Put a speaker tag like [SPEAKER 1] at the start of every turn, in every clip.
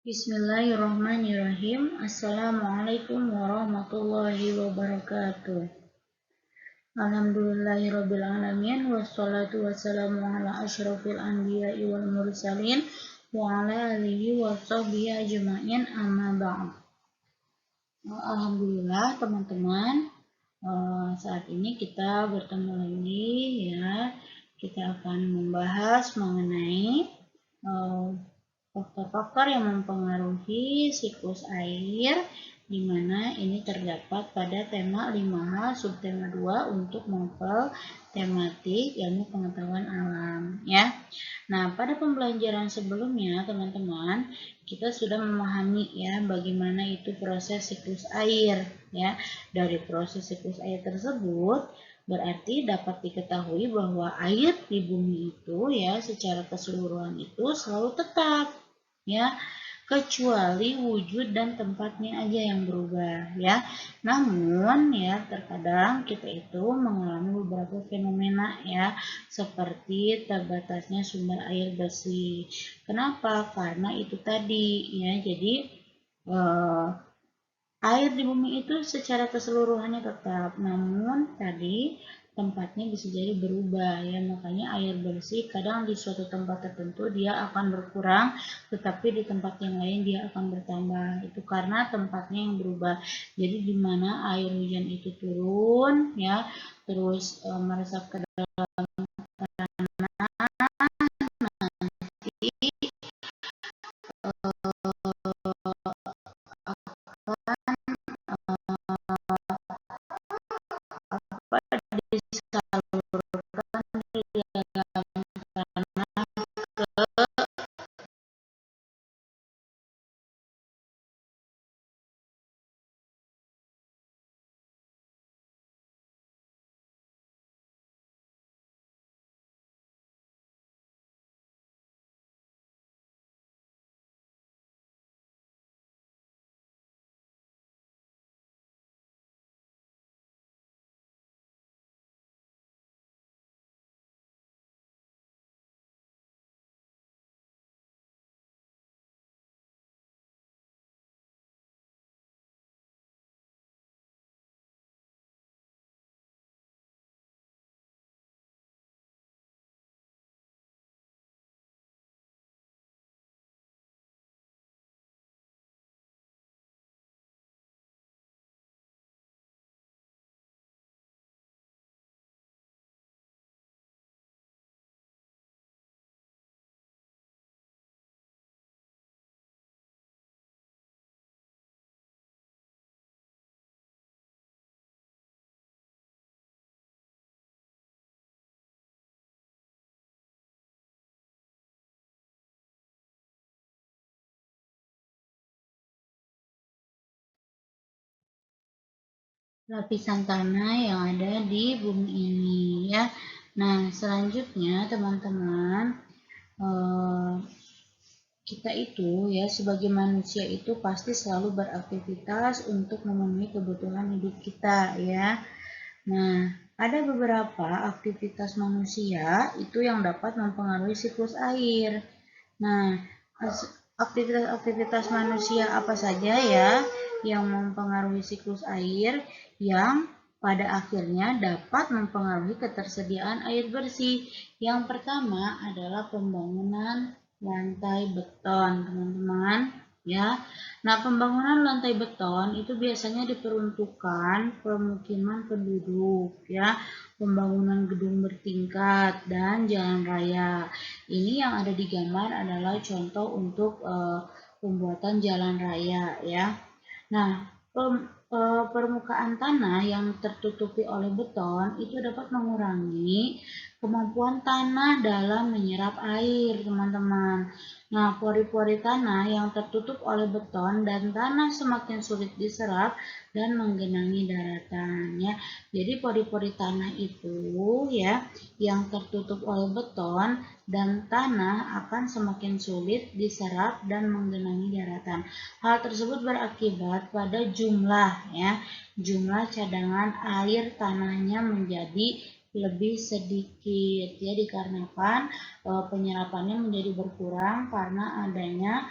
[SPEAKER 1] Bismillahirrahmanirrahim. Assalamualaikum warahmatullahi wabarakatuh. Alhamdulillahirabbil alamin wassalatu wassalamu ala asyrofil anbiya'i wal mursalin wa ala alihi washabbihi ajmain amma ba'd. Alhamdulillah teman-teman, saat ini kita bertemu lagi ya. Kita akan membahas mengenai faktor-faktor yang mempengaruhi siklus air, di mana ini terdapat pada tema 5H subtema 2 untuk novel tematik ilmu pengetahuan alam ya. Nah, pada pembelajaran sebelumnya teman-teman, kita sudah memahami ya bagaimana itu proses siklus air ya. Dari proses siklus air tersebut berarti dapat diketahui bahwa air di bumi itu ya secara keseluruhan itu selalu tetap ya, kecuali wujud dan tempatnya aja yang berubah ya. Namun ya terkadang kita itu mengalami beberapa fenomena ya, seperti terbatasnya sumber air bersih. Kenapa? Karena itu tadi ya, jadi air di bumi itu secara keseluruhannya tetap, namun tadi tempatnya bisa jadi berubah ya, makanya air bersih kadang di suatu tempat tertentu dia akan berkurang, tetapi di tempat yang lain dia akan bertambah. Itu karena tempatnya yang berubah. Jadi di mana air hujan itu turun ya, terus meresap ke lapisan tanah yang ada di bumi ini ya. Nah, selanjutnya teman-teman, kita itu ya sebagai manusia itu pasti selalu beraktivitas untuk memenuhi kebutuhan hidup kita ya. Nah, ada beberapa aktivitas manusia itu yang dapat mempengaruhi siklus air. Nah, aktivitas-aktivitas manusia apa saja ya yang mempengaruhi siklus air yang pada akhirnya dapat mempengaruhi ketersediaan air bersih. Yang pertama adalah pembangunan lantai beton, teman-teman. Ya, nah pembangunan lantai beton itu biasanya diperuntukkan pemukiman penduduk, ya, pembangunan gedung bertingkat dan jalan raya. Ini yang ada di gambar adalah contoh untuk pembuatan jalan raya, ya. Nah, permukaan tanah yang tertutupi oleh beton itu dapat mengurangi kemampuan tanah dalam menyerap air, teman-teman. Nah, pori-pori tanah yang tertutup oleh beton dan tanah semakin sulit diserap dan menggenangi daratan ya. Jadi pori-pori tanah itu ya yang tertutup oleh beton dan tanah akan semakin sulit diserap dan menggenangi daratan. Hal tersebut berakibat pada jumlah cadangan air tanahnya menjadi lebih sedikit ya, dikarenakan penyerapannya menjadi berkurang karena adanya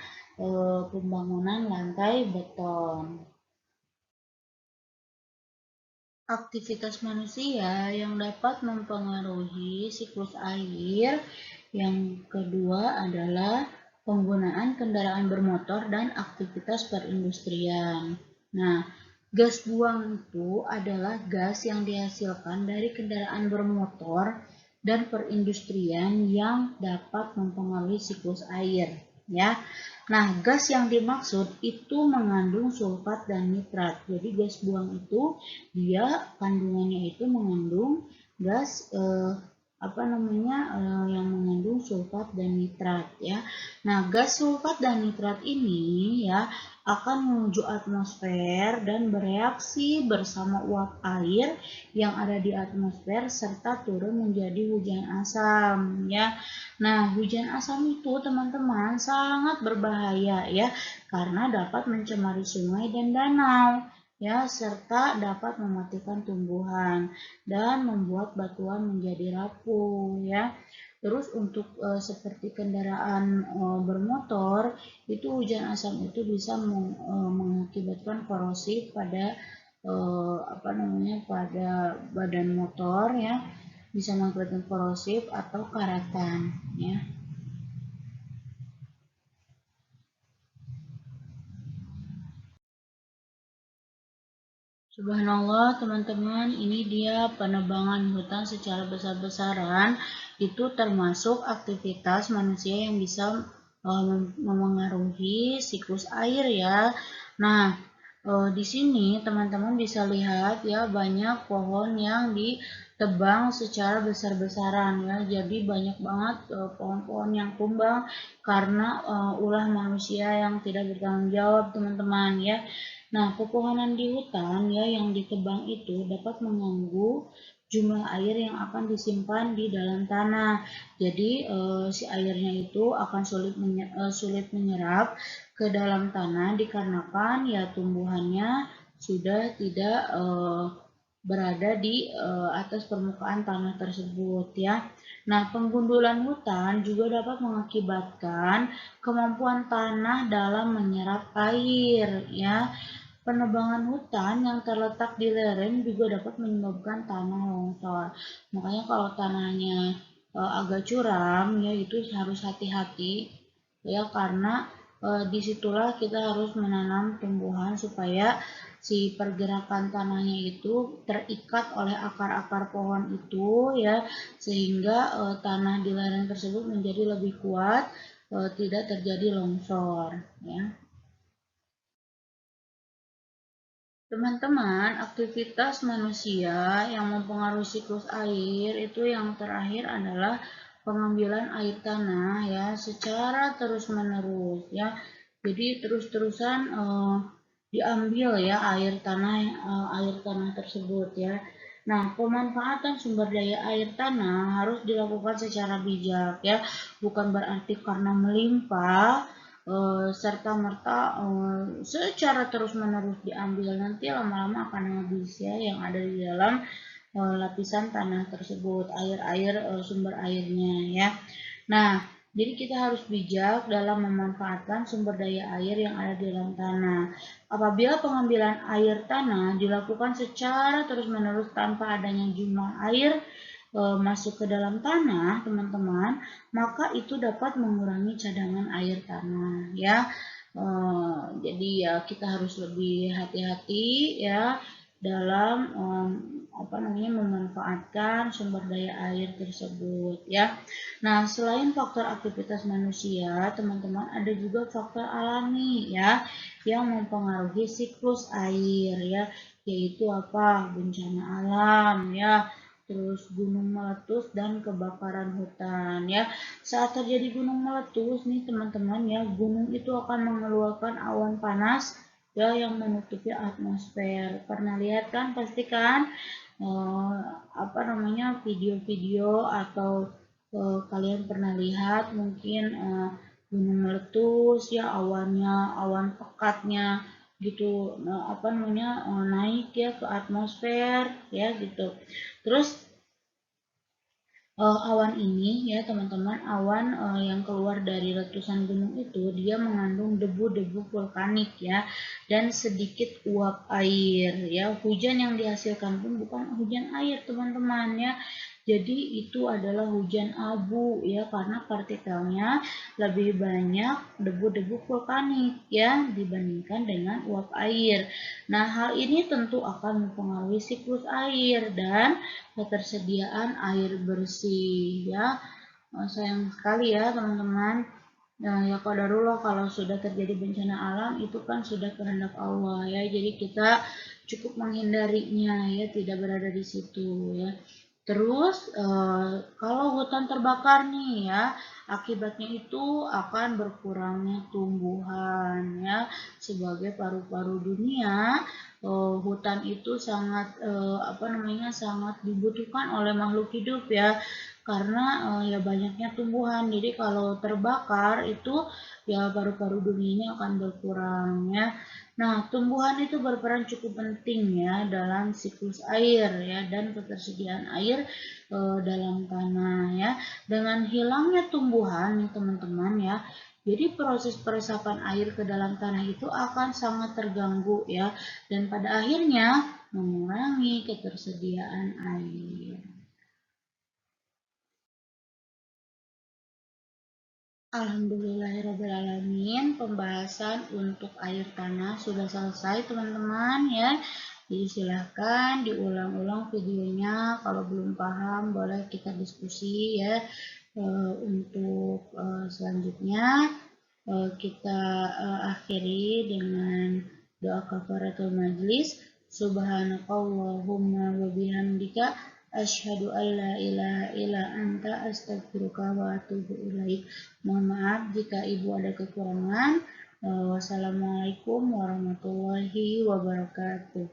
[SPEAKER 1] pembangunan lantai beton. Aktivitas manusia yang dapat mempengaruhi siklus air yang kedua adalah penggunaan kendaraan bermotor dan aktivitas perindustrian. Nah, gas buang itu adalah gas yang dihasilkan dari kendaraan bermotor dan perindustrian yang dapat mempengaruhi siklus air, ya. Nah, gas yang dimaksud itu mengandung sulfat dan nitrat. Jadi gas buang itu dia kandungannya itu mengandung gas yang mengandung sulfat dan nitrat, ya. Nah, gas sulfat dan nitrat ini ya akan menuju atmosfer dan bereaksi bersama uap air yang ada di atmosfer serta turun menjadi hujan asam, ya. Nah, hujan asam itu teman-teman sangat berbahaya ya karena dapat mencemari sungai dan danau, ya, serta dapat mematikan tumbuhan dan membuat batuan menjadi rapuh, ya. Terus untuk seperti kendaraan bermotor itu hujan asam itu bisa mengakibatkan korosif pada pada badan motor, ya, bisa mengakibatkan korosif atau karatan, ya. Subhanallah teman-teman, ini dia penebangan hutan secara besar-besaran itu termasuk aktivitas manusia yang bisa memengaruhi siklus air, ya. Nah, di sini teman-teman bisa lihat ya banyak pohon yang ditebang secara besar-besaran, ya. Jadi banyak banget pohon-pohon yang tumbang karena ulah manusia yang tidak bertanggung jawab, teman-teman, ya. Nah, pepohonan di hutan ya yang ditebang itu dapat mengganggu jumlah air yang akan disimpan di dalam tanah. Jadi si airnya itu akan sulit menyerap ke dalam tanah dikarenakan ya tumbuhannya sudah tidak berada di atas permukaan tanah tersebut, ya. Nah, penggundulan hutan juga dapat mengakibatkan kemampuan tanah dalam menyerap air, ya. Penebangan hutan yang terletak di lereng juga dapat menyebabkan tanah longsor. Makanya kalau tanahnya agak curam, ya itu harus hati-hati, ya, karena disitulah kita harus menanam tumbuhan supaya si pergerakan tanahnya itu terikat oleh akar-akar pohon itu, ya, sehingga tanah di lereng tersebut menjadi lebih kuat, tidak terjadi longsor, ya. Teman-teman, aktivitas manusia yang mempengaruhi siklus air itu yang terakhir adalah pengambilan air tanah ya secara terus-menerus, ya. Jadi terus-terusan diambil ya air tanah tersebut, ya. Nah, pemanfaatan sumber daya air tanah harus dilakukan secara bijak, ya. Bukan berarti karena melimpah serta merta secara terus-menerus diambil, nanti lama-lama akan habis ya yang ada di dalam lapisan tanah tersebut, air-air sumber airnya, ya. Nah, jadi kita harus bijak dalam memanfaatkan sumber daya air yang ada di dalam tanah. Apabila pengambilan air tanah dilakukan secara terus-menerus tanpa adanya jumlah air masuk ke dalam tanah, teman-teman, maka itu dapat mengurangi cadangan air tanah, ya. Jadi ya kita harus lebih hati-hati ya dalam memanfaatkan sumber daya air tersebut, ya. Nah, selain faktor aktivitas manusia, teman-teman, ada juga faktor alami ya yang mempengaruhi siklus air, ya, yaitu apa? Bencana alam, ya, terus gunung meletus dan kebakaran hutan, ya. Saat terjadi gunung meletus nih teman-teman, ya, gunung itu akan mengeluarkan awan panas ya yang menutupi atmosfer. Pernah lihat kan pasti kan video-video atau kalian pernah lihat mungkin gunung meletus ya awan pekatnya gitu naik ya ke atmosfer ya gitu. Terus awan ini ya teman-teman, awan yang keluar dari letusan gunung itu dia mengandung debu-debu vulkanik ya, dan sedikit uap air ya. Hujan yang dihasilkan pun bukan hujan air teman-teman ya, jadi itu adalah hujan abu ya, karena partikelnya lebih banyak debu-debu vulkanik ya dibandingkan dengan uap air. Nah, hal ini tentu akan mempengaruhi siklus air dan ketersediaan air bersih ya. Sayang sekali ya teman-teman. Nah, ya qadarullah, kalau sudah terjadi bencana alam itu kan sudah kehendak Allah ya. Jadi kita cukup menghindarinya ya, tidak berada di situ ya. Terus kalau hutan terbakar nih ya, akibatnya itu akan berkurangnya tumbuhan ya. Sebagai paru-paru dunia, hutan itu sangat sangat dibutuhkan oleh makhluk hidup ya, karena ya banyaknya tumbuhan. Jadi kalau terbakar itu ya paru-paru dunianya akan berkurang ya. Nah, tumbuhan itu berperan cukup penting ya dalam siklus air ya dan ketersediaan air dalam tanah ya. Dengan hilangnya tumbuhan nih teman-teman ya, jadi proses peresapan air ke dalam tanah itu akan sangat terganggu ya, dan pada akhirnya mengurangi ketersediaan air. Alhamdulillahirrahmanirrahim, pembahasan untuk air tanah sudah selesai teman-teman ya. Jadi silahkan diulang-ulang videonya, kalau belum paham boleh kita diskusi ya. Untuk selanjutnya kita akhiri dengan doa kafaratul majlis. Subhanakallahumma wa bihamdika asyhadu an la ilaha illa anta astaghfiruka wa atubu ilaik. Mohon maaf jika Ibu ada kekurangan. Wassalamualaikum warahmatullahi wabarakatuh.